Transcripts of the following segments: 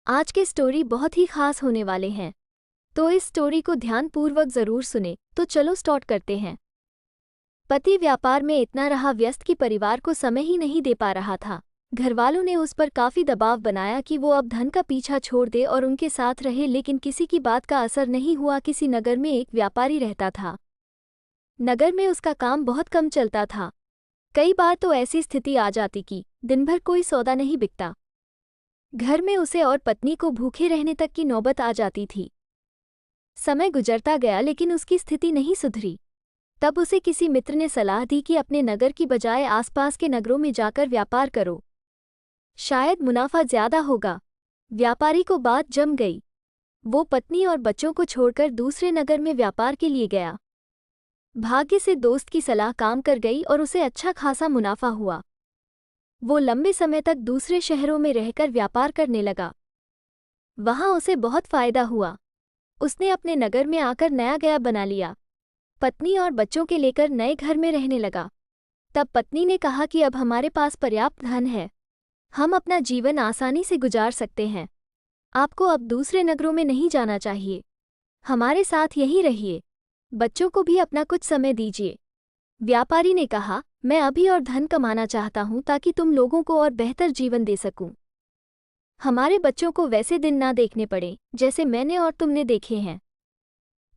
आज के स्टोरी बहुत ही खास होने वाले हैं, तो इस स्टोरी को ध्यानपूर्वक जरूर सुने। तो चलो स्टार्ट करते हैं। पति व्यापार में इतना रहा व्यस्त कि परिवार को समय ही नहीं दे पा रहा था। घरवालों ने उस पर काफी दबाव बनाया कि वो अब धन का पीछा छोड़ दे और उनके साथ रहे, लेकिन किसी की बात का असर नहीं हुआ। किसी नगर में एक व्यापारी रहता था। नगर में उसका काम बहुत कम चलता था। कई बार तो ऐसी स्थिति आ जाती कि दिन भर कोई सौदा नहीं बिकता। घर में उसे और पत्नी को भूखे रहने तक की नौबत आ जाती थी। समय गुजरता गया लेकिन उसकी स्थिति नहीं सुधरी। तब उसे किसी मित्र ने सलाह दी कि अपने नगर की बजाय आसपास के नगरों में जाकर व्यापार करो, शायद मुनाफा ज्यादा होगा। व्यापारी को बात जम गई। वो पत्नी और बच्चों को छोड़कर दूसरे नगर में व्यापार के लिए गया। भाग्य से दोस्त की सलाह काम कर गई और उसे अच्छा खासा मुनाफा हुआ। वो लंबे समय तक दूसरे शहरों में रहकर व्यापार करने लगा। वहां उसे बहुत फायदा हुआ। उसने अपने नगर में आकर नया गया बना लिया। पत्नी और बच्चों के लेकर नए घर में रहने लगा। तब पत्नी ने कहा कि अब हमारे पास पर्याप्त धन है, हम अपना जीवन आसानी से गुजार सकते हैं। आपको अब दूसरे नगरों में नहीं जाना चाहिए, हमारे साथ यहीं रहिए। बच्चों को भी अपना कुछ समय दीजिए। व्यापारी ने कहा, मैं अभी और धन कमाना चाहता हूं ताकि तुम लोगों को और बेहतर जीवन दे सकूं। हमारे बच्चों को वैसे दिन ना देखने पड़े जैसे मैंने और तुमने देखे हैं।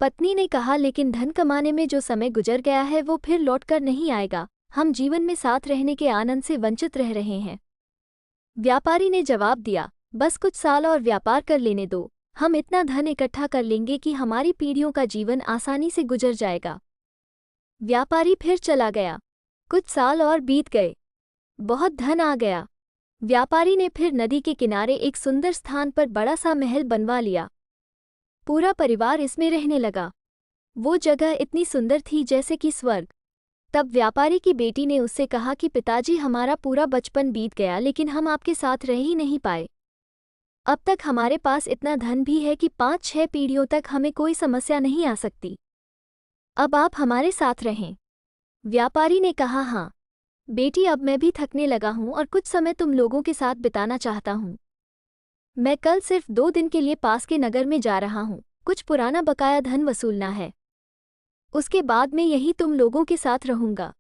पत्नी ने कहा, लेकिन धन कमाने में जो समय गुजर गया है वो फिर लौटकर नहीं आएगा। हम जीवन में साथ रहने के आनंद से वंचित रह रहे हैं। व्यापारी ने जवाब दिया, बस कुछ साल और व्यापार कर लेने दो, हम इतना धन इकट्ठा कर लेंगे कि हमारी पीढ़ियों का जीवन आसानी से गुजर जाएगा। व्यापारी फिर चला गया। कुछ साल और बीत गए, बहुत धन आ गया। व्यापारी ने फिर नदी के किनारे एक सुंदर स्थान पर बड़ा सा महल बनवा लिया। पूरा परिवार इसमें रहने लगा। वो जगह इतनी सुंदर थी जैसे कि स्वर्ग। तब व्यापारी की बेटी ने उससे कहा कि पिताजी, हमारा पूरा बचपन बीत गया लेकिन हम आपके साथ रह ही नहीं पाए। अब तक हमारे पास इतना धन भी है कि 5-6 पीढ़ियों तक हमें कोई समस्या नहीं आ सकती। अब आप हमारे साथ रहें। व्यापारी ने कहा, हाँ बेटी, अब मैं भी थकने लगा हूं और कुछ समय तुम लोगों के साथ बिताना चाहता हूं। मैं कल सिर्फ 2 दिन के लिए पास के नगर में जा रहा हूं, कुछ पुराना बकाया धन वसूलना है। उसके बाद मैं यही तुम लोगों के साथ रहूंगा।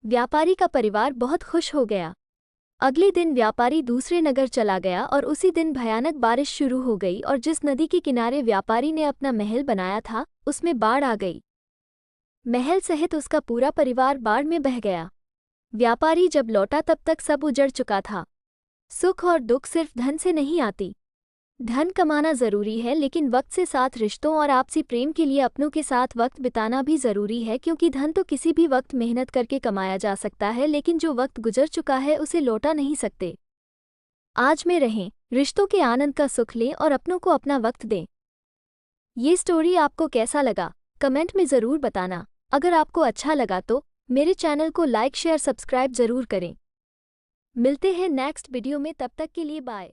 व्यापारी का परिवार बहुत खुश हो गया। अगले दिन व्यापारी दूसरे नगर चला गया और उसी दिन भयानक बारिश शुरू हो गई और जिस नदी के किनारे व्यापारी ने अपना महल बनाया था उसमें बाढ़ आ गई। महल सहित उसका पूरा परिवार बाढ़ में बह गया। व्यापारी जब लौटा तब तक सब उजड़ चुका था। सुख और दुख सिर्फ धन से नहीं आती। धन कमाना जरूरी है लेकिन वक्त से साथ रिश्तों और आपसी प्रेम के लिए अपनों के साथ वक्त बिताना भी जरूरी है, क्योंकि धन तो किसी भी वक्त मेहनत करके कमाया जा सकता है लेकिन जो वक्त गुजर चुका है उसे लौटा नहीं सकते। आज में रहें, रिश्तों के आनंद का सुख लें और अपनों को अपना वक्त दें। ये स्टोरी आपको कैसा लगा कमेंट में ज़रूर बताना। अगर आपको अच्छा लगा तो मेरे चैनल को लाइक शेयर सब्सक्राइब ज़रूर करें। मिलते हैं नेक्स्ट वीडियो में, तब तक के लिए बाय।